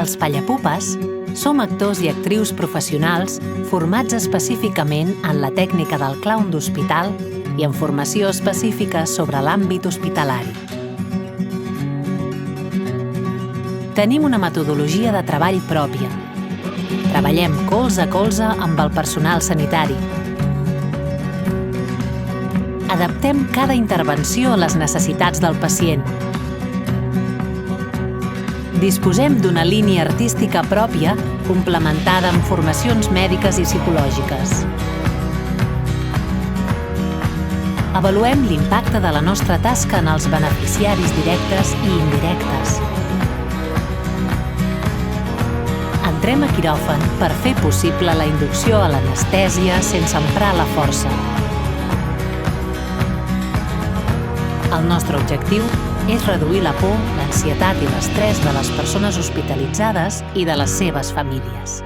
Els Pallapupes som actors i actrius professionals formats específicament en la tècnica del clown d'hospital i en formació específica sobre l'àmbit hospitalari. Tenim una metodologia de treball pròpia. Treballem colze a colze amb el personal sanitari. Adaptem cada intervenció a les necessitats del pacient. Disposem d'una línia artística pròpia complementada amb formacions mèdiques i psicològiques. Avaluem l'impacte de la nostra tasca en els beneficiaris directes i indirectes. Entrem a quiròfan per fer possible la inducció a l'anestèsia sense emprar la força. El nostre objectiu és reduir la por, l'ansietat i l'estrès de les persones hospitalitzades i de les seves famílies.